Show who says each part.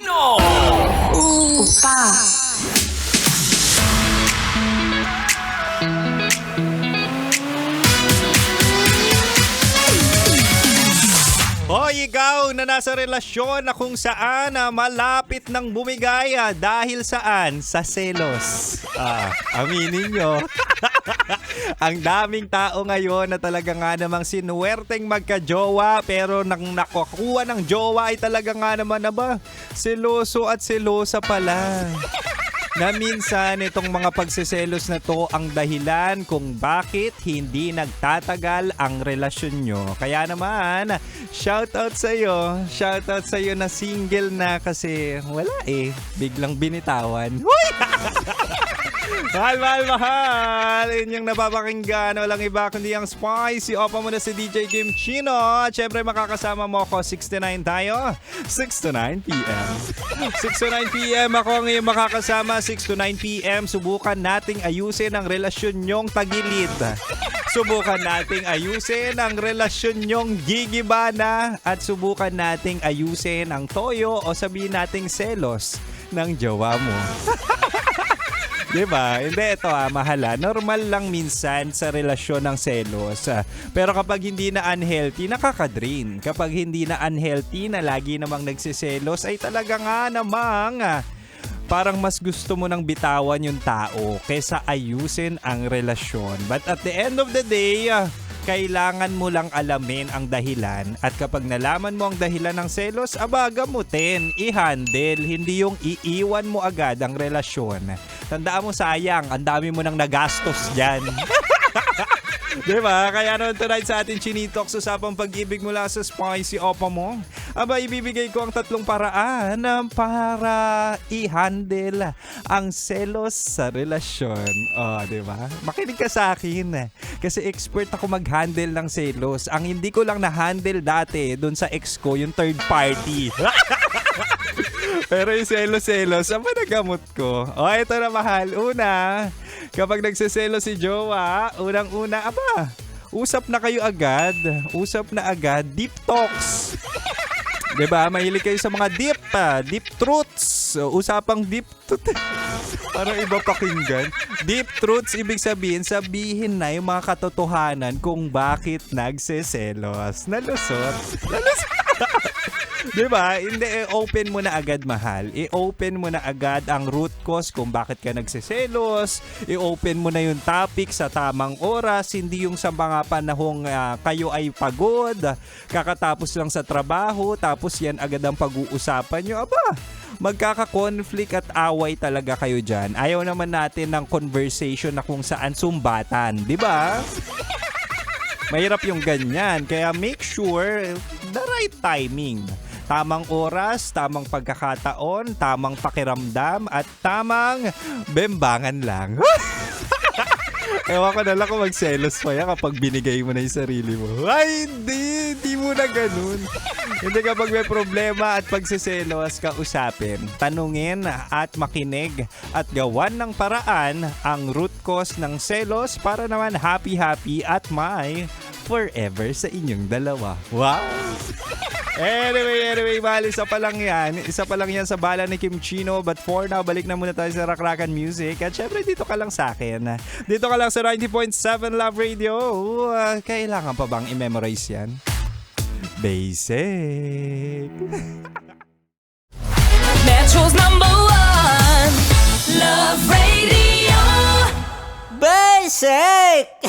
Speaker 1: No!
Speaker 2: Opa.
Speaker 1: O ikaw na nasa relasyon na kung saan malapit ng bumigay dahil saan? Sa selos. Aminin nyo. Ang daming tao ngayon na talaga nga namang sinuwerteng magka-jowa pero nang nakukuha ng jowa ay talaga nga naman seloso at selosa pala. Na minsan itong mga pagseselos na to ang dahilan kung bakit hindi nagtatagal ang relasyon nyo. Kaya naman, shoutout sa'yo na single na kasi wala biglang binitawan. Huy! Mahal! Yun yung napapakinggan. Walang iba kundi ang Spicy Opa mo na si DJ Kim Chino. At syempre makakasama mo ako 6 to 9 tayo. 6 to 9 p.m. 6 to 9 p.m. ako ngayon makakasama. 6 to 9 p.m. Subukan nating ayusin ang relasyon nyong tagilid. Subukan nating ayusin ang relasyon nyong gigibana. At subukan nating ayusin ang toyo o sabihin nating selos ng jowa mo. Diba? Hindi, ito mahala. Normal lang minsan sa relasyon ng selos. Pero kapag hindi na unhealthy, nakaka-drain. Kapag hindi na unhealthy na lagi namang nagsiselos, ay talaga nga namang parang mas gusto mo nang bitawan yung tao kaysa ayusin ang relasyon. But at the end of the day, kailangan mo lang alamin ang dahilan at kapag nalaman mo ang dahilan ng selos, gamutin, i-handle, hindi yung iiwan mo agad ang relasyon. Tandaan mo sayang, ang dami mo nang nagastos dyan. Diba? Kaya naman tonight sa ating Chinitox, usapang pag-ibig mula sa Spicy Opa mo. Ibibigay ko ang 3 paraan para i-handle ang selos sa relasyon. Diba? Makinig ka sa akin. Kasi expert ako mag-handle ng selos. Ang hindi ko lang na-handle dati dun sa ex ko, yung third party. Pero yung selos-selos, nagamot ko. Ito na mahal. Una, kapag nagseselos si jowa, unang-una, usap na kayo agad. Usap na agad. Deep talks. Diba? Mahilig kayo sa mga deep truths. Usapang deep parang iba pakinggan. Deep truths, ibig sabihin na yung mga katotohanan kung bakit nagseselos. Nalusot. Diba? Hindi, i-open mo na agad, mahal. I-open mo na agad ang root cause kung bakit ka nagsiselos. I-open mo na yung topic sa tamang oras. Hindi yung sa mga panahong kayo ay pagod, kakatapos lang sa trabaho, tapos yan agad ang pag-uusapan nyo. Magkaka-conflict at away talaga kayo dyan. Ayaw naman natin ng conversation na kung saan sumbatan. Diba? Mahirap yung ganyan. Kaya make sure the right timing. Tamang oras, tamang pagkakataon, tamang pakiramdam, at tamang bembangan lang. Ewan ko na lang kung magselos pa yan kapag binigay mo na yung sarili mo. Ay, hindi mo na ganun. Hindi kapag may problema at pagsiselos, kausapin, tanungin at makinig at gawan ng paraan ang root cause ng selos para naman happy at may forever sa inyong dalawa. Wow! Anyway, mahal, isa pa lang yan sa bala ni Kim Chino. But for now, balik na muna tayo sa Rakrakan Music. At syempre, dito ka lang sa akin. Dito ka lang sa 90.7 Love Radio. Kailangan pa bang i-memorize yan? Basic.
Speaker 3: Metro's #1 Love Radio.
Speaker 4: Basic!